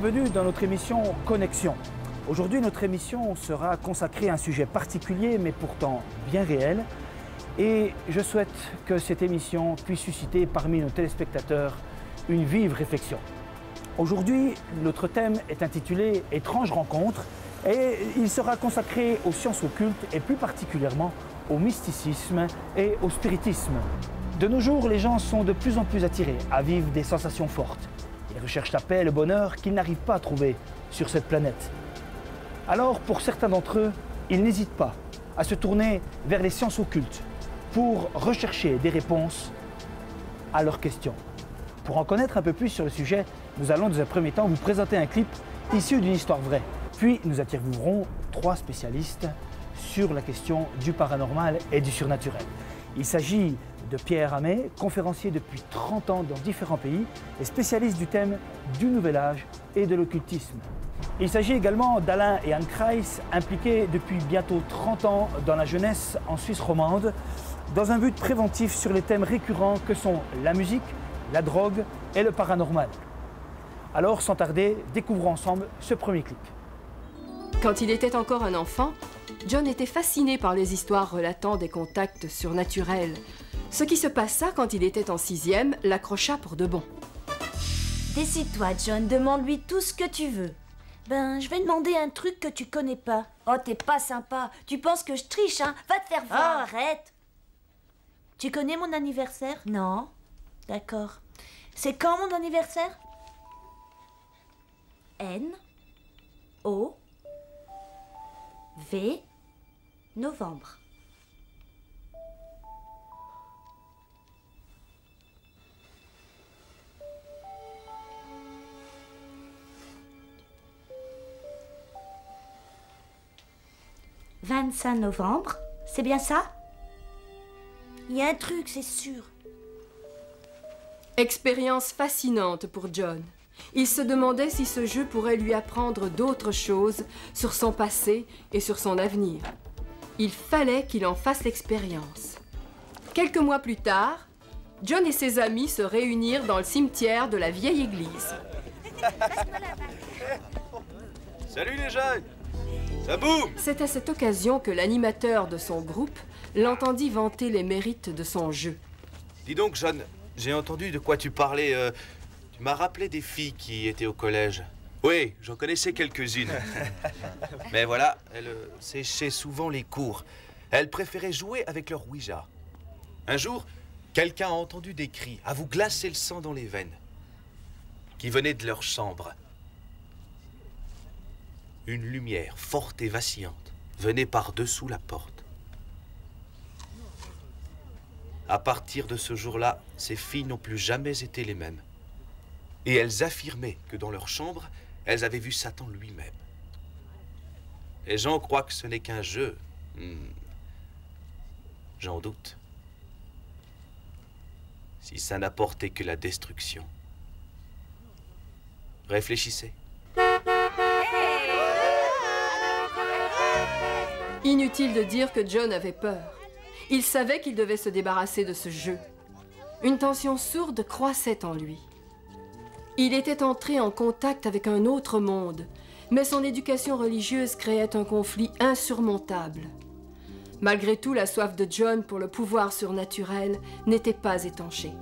Bienvenue dans notre émission Connexion. Aujourd'hui, notre émission sera consacrée à un sujet particulier, mais pourtant bien réel. Et je souhaite que cette émission puisse susciter parmi nos téléspectateurs une vive réflexion. Aujourd'hui, notre thème est intitulé « Étrange rencontre » et il sera consacré aux sciences occultes et plus particulièrement au mysticisme et au spiritisme. De nos jours, les gens sont de plus en plus attirés à vivre des sensations fortes. Ils recherchent la paix et le bonheur qu'ils n'arrivent pas à trouver sur cette planète. Alors, pour certains d'entre eux, ils n'hésitent pas à se tourner vers les sciences occultes pour rechercher des réponses à leurs questions. Pour en connaître un peu plus sur le sujet, nous allons dans un premier temps vous présenter un clip issu d'une histoire vraie. Puis nous interviewerons 3 spécialistes sur la question du paranormal et du surnaturel. Il s'agit de Pierre Hamé, conférencier depuis 30 ans dans différents pays et spécialiste du thème du Nouvel Âge et de l'occultisme. Il s'agit également d'Alain et Anne Kreis, impliqués depuis bientôt 30 ans dans la jeunesse en Suisse romande, dans un but préventif sur les thèmes récurrents que sont la musique, la drogue et le paranormal. Alors, sans tarder, découvrons ensemble ce premier clip. Quand il était encore un enfant, John était fasciné par les histoires relatant des contacts surnaturels. Ce qui se passa quand il était en 6e l'accrocha pour de bon. Décide-toi, John, demande-lui tout ce que tu veux. Ben, je vais demander un truc que tu connais pas. Oh, t'es pas sympa. Tu penses que je triche, hein? Va te faire voir. Oh, arrête. Tu connais mon anniversaire? Non. D'accord. C'est quand mon anniversaire? N-O-V, novembre. « 25 novembre, c'est bien ça? Il y a un truc, c'est sûr. » Expérience fascinante pour John. Il se demandait si ce jeu pourrait lui apprendre d'autres choses sur son passé et sur son avenir. Il fallait qu'il en fasse l'expérience. Quelques mois plus tard, John et ses amis se réunirent dans le cimetière de la vieille église. Salut les jeunes! Ça boum! C'est à cette occasion que l'animateur de son groupe l'entendit vanter les mérites de son jeu. Dis donc, John, j'ai entendu de quoi tu parlais. Tu m'as rappelé des filles qui étaient au collège. Oui, j'en connaissais quelques-unes. Mais voilà, elles séchaient souvent les cours. Elles préféraient jouer avec leur Ouija. Un jour, quelqu'un a entendu des cris à vous glacer le sang dans les veines, qui venaient de leur chambre. Une lumière forte et vacillante venait par-dessous la porte. À partir de ce jour-là, ces filles n'ont plus jamais été les mêmes. Et elles affirmaient que dans leur chambre, elles avaient vu Satan lui-même. Les gens croient que ce n'est qu'un jeu. J'en doute. Si ça n'apportait que la destruction. Réfléchissez. Inutile de dire que John avait peur. Il savait qu'il devait se débarrasser de ce jeu. Une tension sourde croissait en lui. Il était entré en contact avec un autre monde, mais son éducation religieuse créait un conflit insurmontable. Malgré tout, la soif de John pour le pouvoir surnaturel n'était pas étanchée.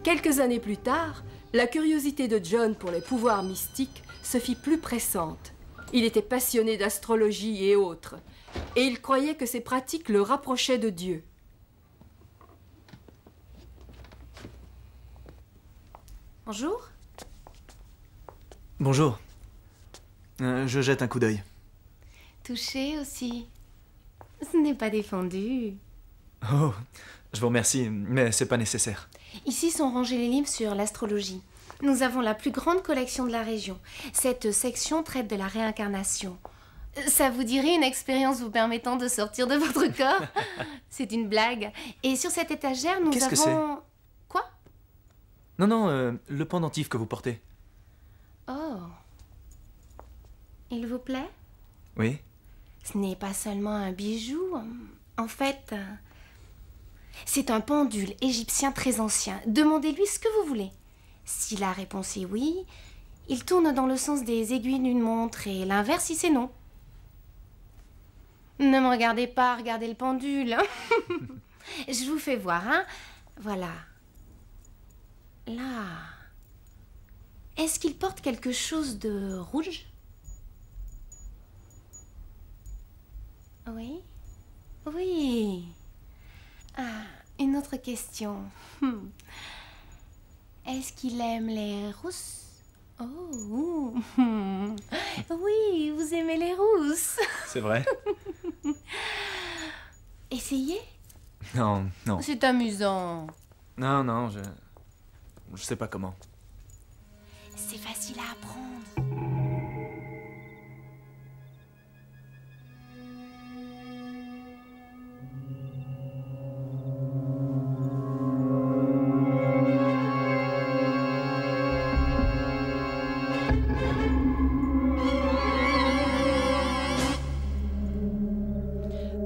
Quelques années plus tard, la curiosité de John pour les pouvoirs mystiques se fit plus pressante. Il était passionné d'astrologie et autres, et il croyait que ces pratiques le rapprochaient de Dieu. Bonjour. Bonjour. Je jette un coup d'œil. Touché aussi. Ce n'est pas défendu. Oh, je vous remercie, mais c'est pas nécessaire. Ici sont rangés les livres sur l'astrologie. Nous avons la plus grande collection de la région. Cette section traite de la réincarnation. Ça vous dirait une expérience vous permettant de sortir de votre corps? C'est une blague. Et sur cette étagère, nous avons... Qu'est-ce que c'est? Quoi? Non, le pendentif que vous portez. Oh. Il vous plaît? Oui. Ce n'est pas seulement un bijou. En fait, c'est un pendule égyptien très ancien. Demandez-lui ce que vous voulez. Si la réponse est oui, Il tourne dans le sens des aiguilles d'une montre et l'inverse si c'est non. Ne me regardez pas, regardez le pendule. Je vous fais voir, hein. Voilà. Là. Est-ce qu'il porte quelque chose de rouge? Oui. Oui. Ah, une autre question. Est-ce qu'il aime les rousses? Oh. Oui, vous aimez les rousses. C'est vrai? Essayez. Non, non. C'est amusant. Non, non, je sais pas comment. C'est facile à apprendre.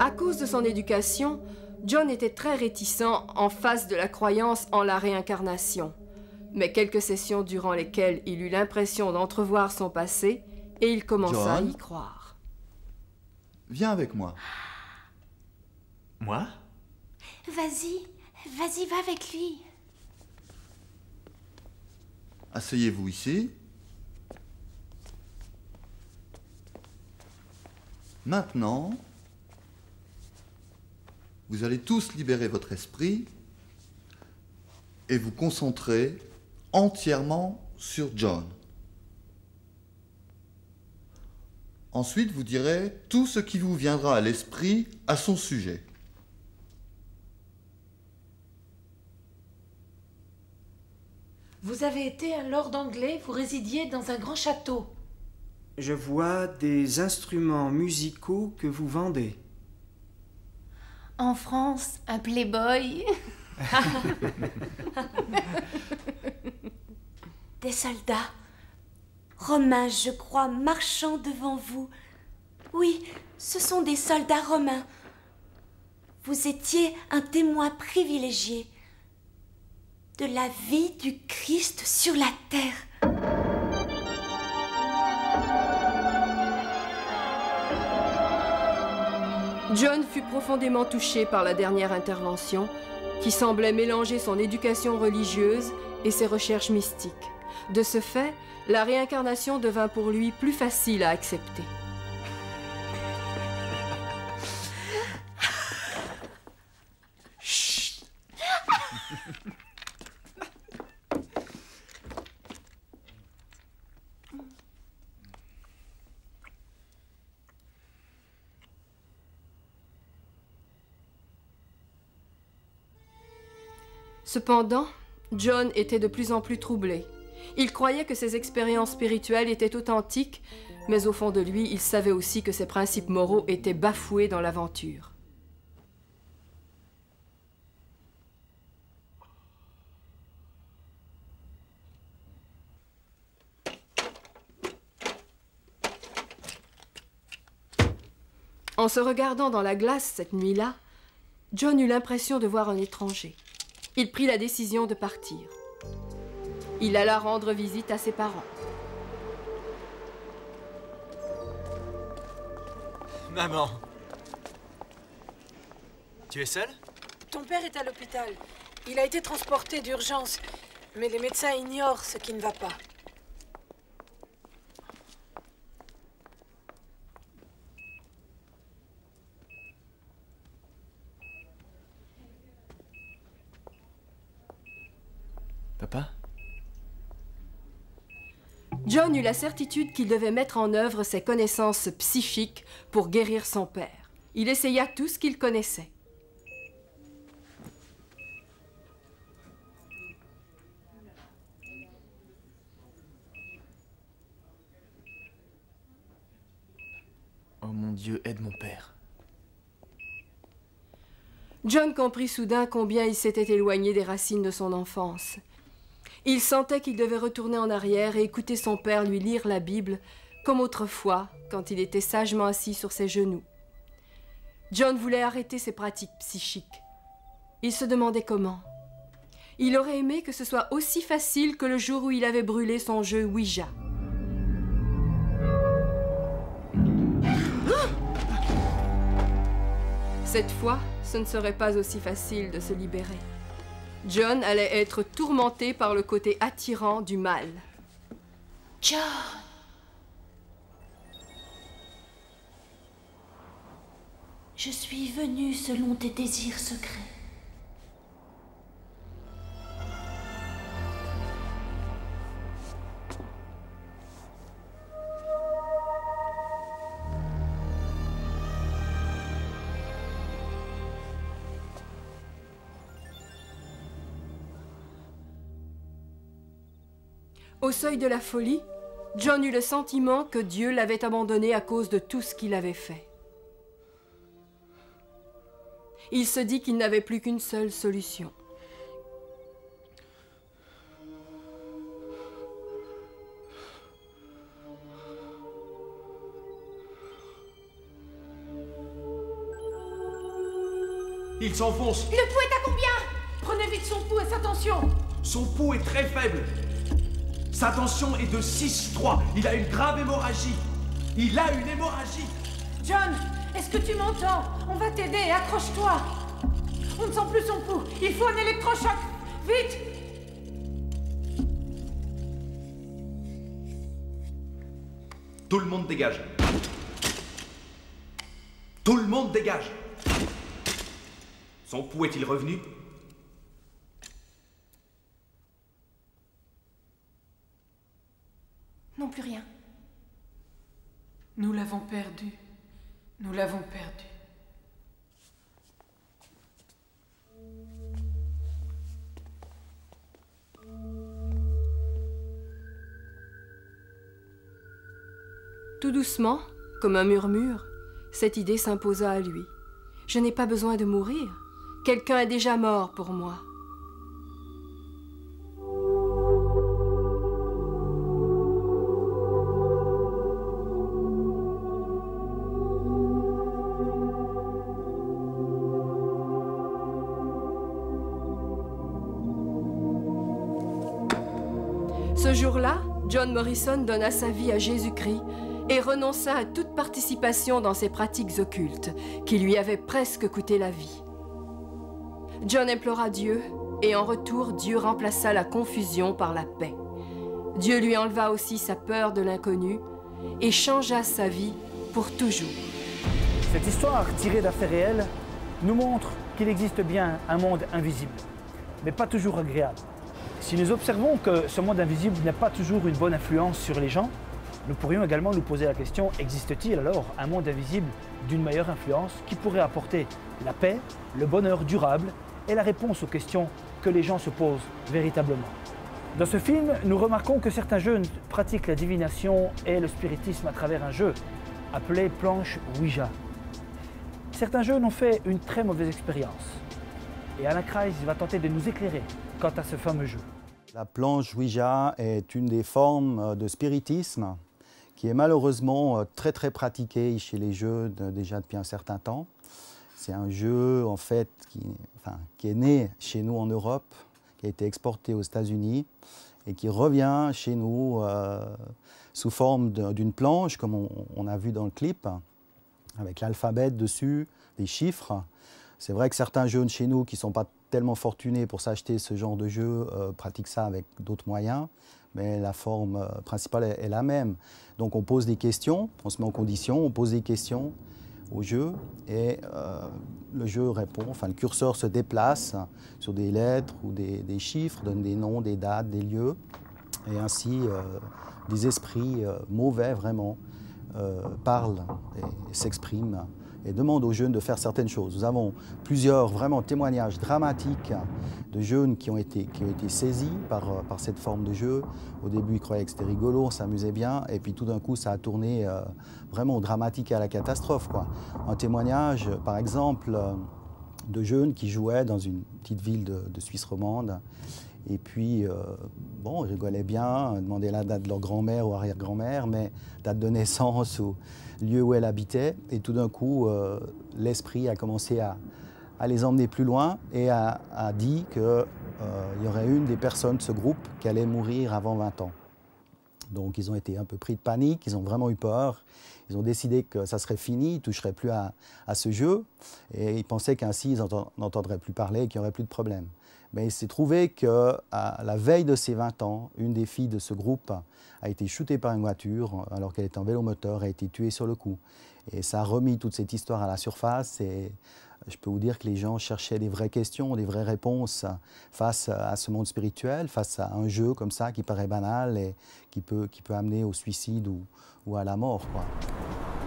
À cause de son éducation, John était très réticent en face de la croyance en la réincarnation. Mais quelques sessions durant lesquelles il eut l'impression d'entrevoir son passé, et il commença à y croire. Viens avec moi. Moi? Vas-y, vas-y, va avec lui. Asseyez-vous ici. Maintenant, vous allez tous libérer votre esprit et vous concentrer entièrement sur John. Ensuite, vous direz tout ce qui vous viendra à l'esprit à son sujet. Vous avez été un lord anglais, vous résidiez dans un grand château. Je vois des instruments musicaux que vous vendez. En France, un playboy. Des soldats romains, je crois, marchant devant vous. Oui, ce sont des soldats romains. Vous étiez un témoin privilégié de la vie du Christ sur la terre. John fut profondément touché par la dernière intervention, qui semblait mélanger son éducation religieuse et ses recherches mystiques. De ce fait, la réincarnation devint pour lui plus facile à accepter. Chut. Cependant, John était de plus en plus troublé. Il croyait que ses expériences spirituelles étaient authentiques, mais au fond de lui, il savait aussi que ses principes moraux étaient bafoués dans l'aventure. En se regardant dans la glace cette nuit-là, John eut l'impression de voir un étranger. Il prit la décision de partir. Il alla rendre visite à ses parents. Maman. Tu es seule? Ton père est à l'hôpital. Il a été transporté d'urgence, mais les médecins ignorent ce qui ne va pas. Papa? John eut la certitude qu'il devait mettre en œuvre ses connaissances psychiques pour guérir son père. Il essaya tout ce qu'il connaissait. Oh mon Dieu, aide mon père. John comprit soudain combien il s'était éloigné des racines de son enfance. Il sentait qu'il devait retourner en arrière et écouter son père lui lire la Bible, comme autrefois, quand il était sagement assis sur ses genoux. John voulait arrêter ses pratiques psychiques. Il se demandait comment. Il aurait aimé que ce soit aussi facile que le jour où il avait brûlé son jeu Ouija. Cette fois, ce ne serait pas aussi facile de se libérer. John allait être tourmenté par le côté attirant du mal. John! Je suis venue selon tes désirs secrets. Au seuil de la folie, John eut le sentiment que Dieu l'avait abandonné à cause de tout ce qu'il avait fait. Il se dit qu'il n'avait plus qu'une seule solution. Il s'enfonce. Le pouls est à combien? Prenez vite son pouls et sa tension. Son pouls est très faible. Sa tension est de 6,3. Il a une grave hémorragie. Il a une hémorragie. John, est-ce que tu m'entends? On va t'aider, accroche-toi. On ne sent plus son pouls. Il faut un électrochoc. Vite! Tout le monde dégage. Tout le monde dégage. Son pouls est-il revenu? Non, plus rien. Nous l'avons perdu. Nous l'avons perdu. Tout doucement, comme un murmure, cette idée s'imposa à lui. Je n'ai pas besoin de mourir. Quelqu'un est déjà mort pour moi. Ce jour-là, John Morrison donna sa vie à Jésus-Christ et renonça à toute participation dans ses pratiques occultes, qui lui avaient presque coûté la vie. John implora Dieu, et en retour, Dieu remplaça la confusion par la paix. Dieu lui enleva aussi sa peur de l'inconnu et changea sa vie pour toujours. Cette histoire, tirée d'affaires réelles, nous montre qu'il existe bien un monde invisible, mais pas toujours agréable. Si nous observons que ce monde invisible n'a pas toujours une bonne influence sur les gens, nous pourrions également nous poser la question, existe-t-il alors un monde invisible d'une meilleure influence qui pourrait apporter la paix, le bonheur durable et la réponse aux questions que les gens se posent véritablement? Dans ce film, nous remarquons que certains jeunes pratiquent la divination et le spiritisme à travers un jeu appelé planche Ouija. Certains jeunes ont fait une très mauvaise expérience et Alain Kreis va tenter de nous éclairer quant à ce fameux jeu. La planche Ouija est une des formes de spiritisme qui est malheureusement très pratiquée chez les jeunes déjà depuis un certain temps. C'est un jeu en fait qui est né chez nous en Europe, qui a été exporté aux États-Unis et qui revient chez nous sous forme d'une planche, comme on a vu dans le clip, avec l'alphabet dessus, des chiffres. C'est vrai que certains jeunes chez nous qui ne sont pas tellement fortunés pour s'acheter ce genre de jeu pratiquent ça avec d'autres moyens, mais la forme principale est la même. Donc on pose des questions, on se met en condition, on pose des questions au jeu et le jeu répond, enfin le curseur se déplace sur des lettres ou des chiffres, donne des noms, des dates, des lieux, et ainsi des esprits mauvais vraiment parlent et s'expriment et demandent aux jeunes de faire certaines choses. Nous avons plusieurs vraiment témoignages dramatiques de jeunes qui ont été saisis par cette forme de jeu. Au début, ils croyaient que c'était rigolo, on s'amusait bien, et puis tout d'un coup, ça a tourné vraiment dramatique et à la catastrophe, quoi. Un témoignage, par exemple, de jeunes qui jouaient dans une petite ville de Suisse romande, et puis, bon, ils rigolaient bien, demandaient la date de leur grand-mère ou arrière-grand-mère, mais date de naissance ou lieu où elle habitait. Et tout d'un coup, l'esprit a commencé à les emmener plus loin et a dit qu'il y aurait une des personnes de ce groupe qui allait mourir avant 20 ans. Donc ils ont été un peu pris de panique, ils ont vraiment eu peur. Ils ont décidé que ça serait fini, ils ne toucheraient plus à ce jeu. Et ils pensaient qu'ainsi, ils n'entendraient plus parler et qu'il n'y aurait plus de problème. Mais il s'est trouvé qu'à la veille de ses 20 ans, une des filles de ce groupe a été shootée par une voiture alors qu'elle était en vélomoteur, a été tuée sur le coup. Et ça a remis toute cette histoire à la surface. Et je peux vous dire que les gens cherchaient des vraies questions, des vraies réponses face à ce monde spirituel, face à un jeu comme ça qui paraît banal et qui peut amener au suicide ou à la mort, quoi.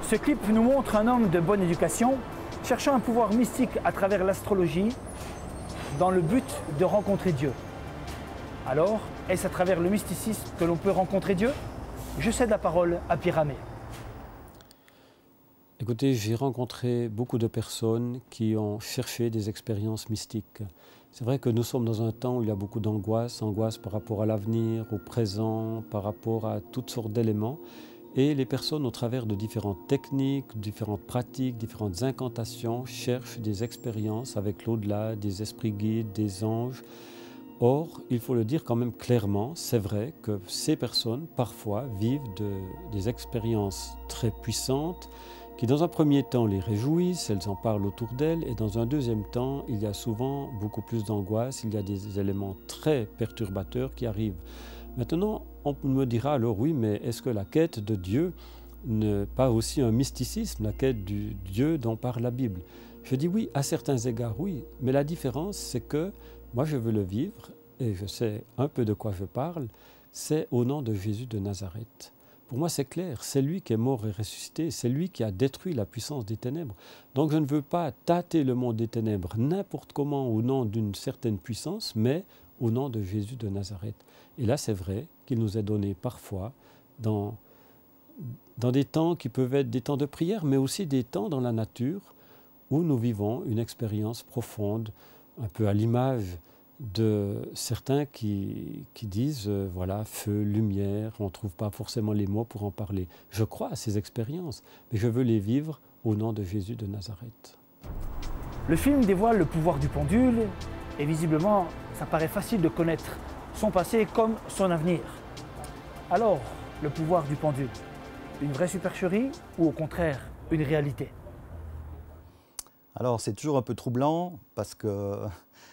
Ce clip nous montre un homme de bonne éducation cherchant un pouvoir mystique à travers l'astrologie dans le but de rencontrer Dieu. Alors, est-ce à travers le mysticisme que l'on peut rencontrer Dieu? Je cède la parole à Pyramé. Écoutez, j'ai rencontré beaucoup de personnes qui ont cherché des expériences mystiques. C'est vrai que nous sommes dans un temps où il y a beaucoup d'angoisse, angoisse par rapport à l'avenir, au présent, par rapport à toutes sortes d'éléments. Et les personnes, au travers de différentes techniques, différentes pratiques, différentes incantations, cherchent des expériences avec l'au-delà, des esprits guides, des anges. Or, il faut le dire quand même clairement, c'est vrai que ces personnes, parfois, vivent des expériences très puissantes qui, dans un premier temps, les réjouissent, elles en parlent autour d'elles, et dans un deuxième temps, il y a souvent beaucoup plus d'angoisse, il y a des éléments très perturbateurs qui arrivent. Maintenant, on me dira alors oui, mais est-ce que la quête de Dieu n'est pas aussi un mysticisme, la quête du Dieu dont parle la Bible? Je dis oui, à certains égards oui, mais la différence c'est que moi je veux le vivre et je sais un peu de quoi je parle, c'est au nom de Jésus de Nazareth. Pour moi c'est clair, c'est lui qui est mort et ressuscité, c'est lui qui a détruit la puissance des ténèbres. Donc je ne veux pas tâter le monde des ténèbres n'importe comment au nom d'une certaine puissance, mais au nom de Jésus de Nazareth. Et là, c'est vrai qu'il nous est donné parfois, dans des temps qui peuvent être des temps de prière, mais aussi des temps dans la nature où nous vivons une expérience profonde, un peu à l'image de certains qui disent, voilà, feu, lumière, on ne trouve pas forcément les mots pour en parler. Je crois à ces expériences, mais je veux les vivre au nom de Jésus de Nazareth. Le film dévoile le pouvoir du pendule et visiblement, ça paraît facile de connaître son passé comme son avenir. Alors, le pouvoir du pendule, une vraie supercherie ou au contraire, une réalité? Alors, c'est toujours un peu troublant parce que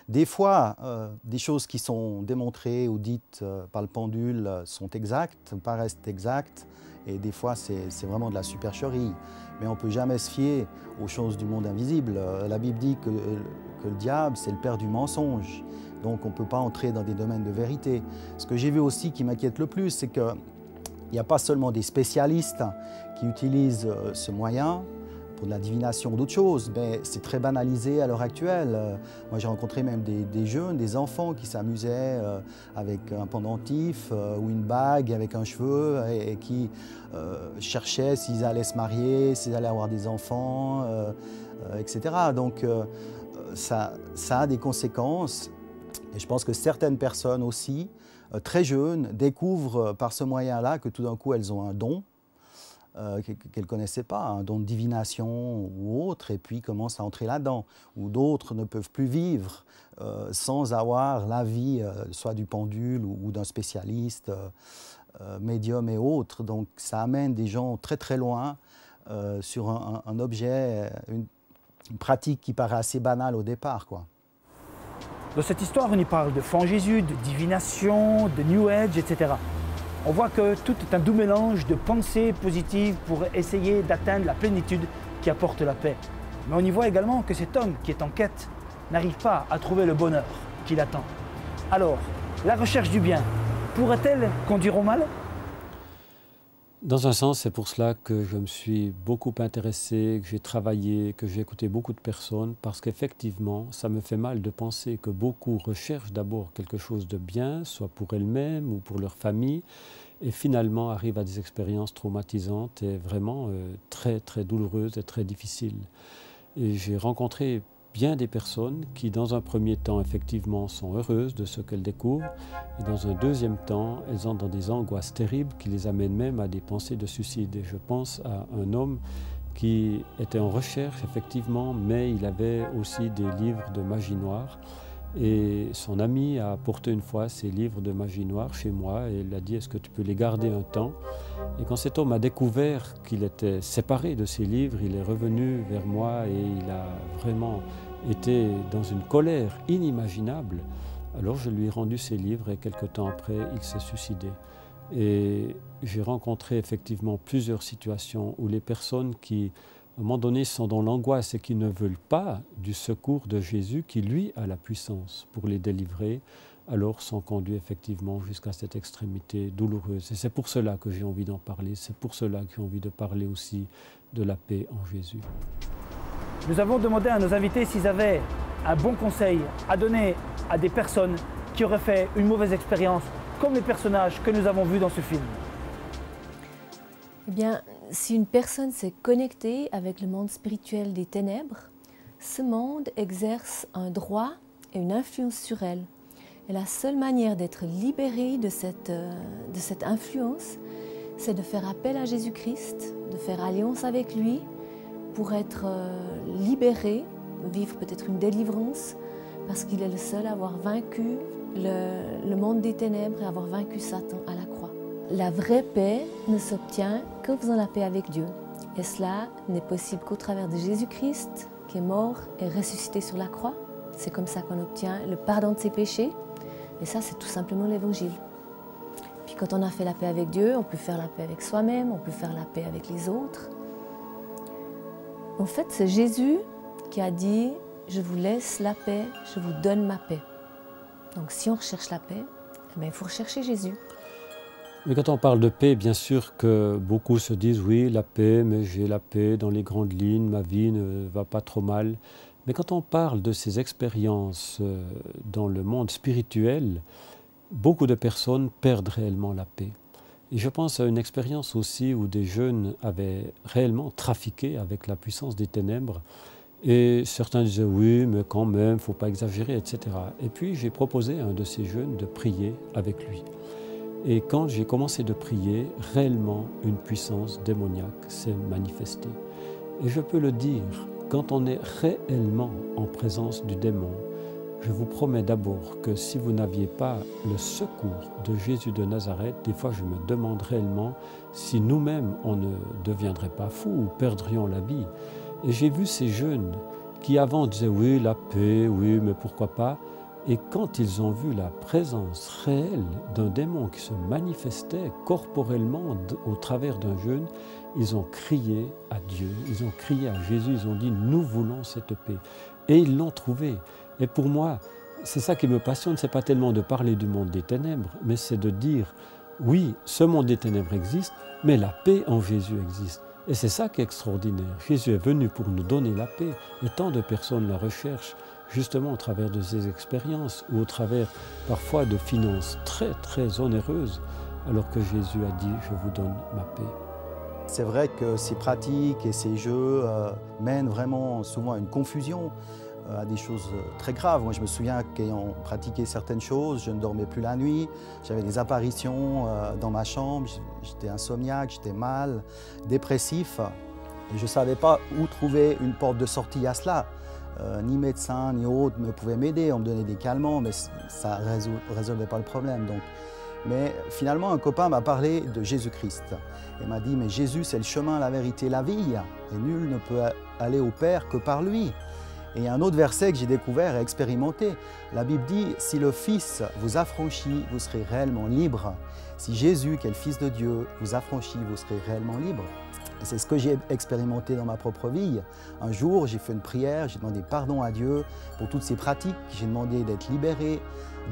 des fois, des choses qui sont démontrées ou dites par le pendule sont exactes, paraissent exactes, et des fois, c'est vraiment de la supercherie. Mais on ne peut jamais se fier aux choses du monde invisible. La Bible dit que le diable, c'est le père du mensonge. Donc on ne peut pas entrer dans des domaines de vérité. Ce que j'ai vu aussi qui m'inquiète le plus, c'est qu'il n'y a pas seulement des spécialistes qui utilisent ce moyen pour de la divination ou d'autres choses, mais c'est très banalisé à l'heure actuelle. Moi j'ai rencontré même des jeunes, des enfants qui s'amusaient avec un pendentif ou une bague avec un cheveu et qui cherchaient s'ils allaient se marier, s'ils allaient avoir des enfants, etc. Donc ça a des conséquences. Et je pense que certaines personnes aussi, très jeunes, découvrent par ce moyen-là que tout d'un coup elles ont un don qu'elles ne connaissaient pas, un don de divination ou autre, et puis commencent à entrer là-dedans. Ou d'autres ne peuvent plus vivre sans avoir l'avis soit du pendule ou d'un spécialiste, médium et autres. Donc ça amène des gens très très loin sur un objet, une pratique qui paraît assez banale au départ, quoi. Dans cette histoire, on y parle de foi en Jésus, de divination, de New Age, etc. On voit que tout est un doux mélange de pensées positives pour essayer d'atteindre la plénitude qui apporte la paix. Mais on y voit également que cet homme qui est en quête n'arrive pas à trouver le bonheur qu'il attend. Alors, la recherche du bien pourrait-elle conduire au mal? Dans un sens, c'est pour cela que je me suis beaucoup intéressé, que j'ai travaillé, que j'ai écouté beaucoup de personnes, parce qu'effectivement, ça me fait mal de penser que beaucoup recherchent d'abord quelque chose de bien, soit pour elles-mêmes ou pour leur famille, et finalement arrivent à des expériences traumatisantes et vraiment très, très douloureuses et très difficiles. Et j'ai rencontré bien des personnes qui, dans un premier temps, effectivement, sont heureuses de ce qu'elles découvrent, et dans un deuxième temps, elles entrent dans des angoisses terribles qui les amènent même à des pensées de suicide. Et je pense à un homme qui était en recherche, effectivement, mais il avait aussi des livres de magie noire. Et son ami a apporté une fois ses livres de magie noire chez moi et il a dit « Est-ce que tu peux les garder un temps ?» Et quand cet homme a découvert qu'il était séparé de ses livres, il est revenu vers moi et il a vraiment été dans une colère inimaginable. Alors je lui ai rendu ses livres et quelque temps après, il s'est suicidé. Et j'ai rencontré effectivement plusieurs situations où les personnes qui, à un moment donné, sont dans l'angoisse et qui ne veulent pas du secours de Jésus, qui lui a la puissance pour les délivrer, alors sont conduits effectivement jusqu'à cette extrémité douloureuse. Et c'est pour cela que j'ai envie d'en parler, c'est pour cela que j'ai envie de parler aussi de la paix en Jésus. Nous avons demandé à nos invités s'ils avaient un bon conseil à donner à des personnes qui auraient fait une mauvaise expérience, comme les personnages que nous avons vus dans ce film. Eh bien, si une personne s'est connectée avec le monde spirituel des ténèbres, ce monde exerce un droit et une influence sur elle. Et la seule manière d'être libérée de cette influence, c'est de faire appel à Jésus-Christ, de faire alliance avec lui pour être libéré, vivre peut-être une délivrance, parce qu'il est le seul à avoir vaincu le monde des ténèbres et avoir vaincu Satan à la croix. La vraie paix ne s'obtient qu'en faisant la paix avec Dieu. Et cela n'est possible qu'au travers de Jésus-Christ, qui est mort et ressuscité sur la croix. C'est comme ça qu'on obtient le pardon de ses péchés. Et ça, c'est tout simplement l'Évangile. Puis quand on a fait la paix avec Dieu, on peut faire la paix avec soi-même, on peut faire la paix avec les autres. En fait, c'est Jésus qui a dit « Je vous laisse la paix, je vous donne ma paix ». Donc si on recherche la paix, eh bien, il faut rechercher Jésus. Mais quand on parle de paix, bien sûr que beaucoup se disent « Oui, la paix, mais j'ai la paix dans les grandes lignes, ma vie ne va pas trop mal ». Mais quand on parle de ces expériences dans le monde spirituel, beaucoup de personnes perdent réellement la paix. Et je pense à une expérience aussi où des jeunes avaient réellement trafiqué avec la puissance des ténèbres. Et certains disaient « oui, mais quand même, il ne faut pas exagérer, etc. » Et puis j'ai proposé à un de ces jeunes de prier avec lui. Et quand j'ai commencé de prier, réellement une puissance démoniaque s'est manifestée. Et je peux le dire, quand on est réellement en présence du démon, je vous promets d'abord que si vous n'aviez pas le secours de Jésus de Nazareth, des fois je me demande réellement si nous-mêmes on ne deviendrait pas fous ou perdrions la vie. Et j'ai vu ces jeunes qui avant disaient « oui, la paix, oui, mais pourquoi pas ?» Et quand ils ont vu la présence réelle d'un démon qui se manifestait corporellement au travers d'un jeune, ils ont crié à Dieu, ils ont crié à Jésus, ils ont dit « nous voulons cette paix ». Et ils l'ont trouvée. Et pour moi, c'est ça qui me passionne, ce n'est pas tellement de parler du monde des ténèbres, mais c'est de dire « oui, ce monde des ténèbres existe, mais la paix en Jésus existe ». Et c'est ça qui est extraordinaire. Jésus est venu pour nous donner la paix. Et tant de personnes la recherchent, justement au travers de ces expériences ou au travers parfois de finances très, très onéreuses, alors que Jésus a dit « je vous donne ma paix ». C'est vrai que ces pratiques et ces jeux mènent vraiment souvent à une confusion, à des choses très graves. Moi, je me souviens qu'ayant pratiqué certaines choses, je ne dormais plus la nuit, j'avais des apparitions dans ma chambre, j'étais insomniaque, j'étais mal, dépressif, et je ne savais pas où trouver une porte de sortie à cela. Ni médecin, ni autre ne pouvaient m'aider, on me donnait des calmants, mais ça ne résolvait pas le problème. Donc. Mais finalement, un copain m'a parlé de Jésus-Christ. Il m'a dit « mais Jésus, c'est le chemin, la vérité, la vie, et nul ne peut aller au Père que par lui ». Et il y a un autre verset que j'ai découvert et expérimenté. La Bible dit « si le Fils vous affranchit, vous serez réellement libre. Si Jésus, qui est le Fils de Dieu, vous affranchit, vous serez réellement libre. » Et c'est ce que j'ai expérimenté dans ma propre vie. Un jour, j'ai fait une prière, j'ai demandé pardon à Dieu pour toutes ces pratiques, j'ai demandé d'être libéré,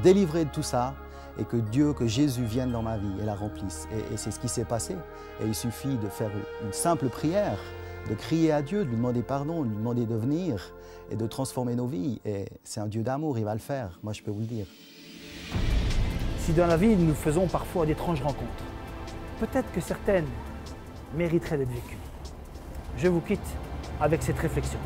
délivré de tout ça, et que Dieu, que Jésus vienne dans ma vie et la remplisse. Et c'est ce qui s'est passé. Et il suffit de faire une simple prière, de crier à Dieu, de lui demander pardon, de lui demander de venir et de transformer nos vies. Et c'est un Dieu d'amour, il va le faire, moi je peux vous le dire. Si dans la vie nous faisons parfois d'étranges rencontres, peut-être que certaines mériteraient d'être vécues. Je vous quitte avec cette réflexion.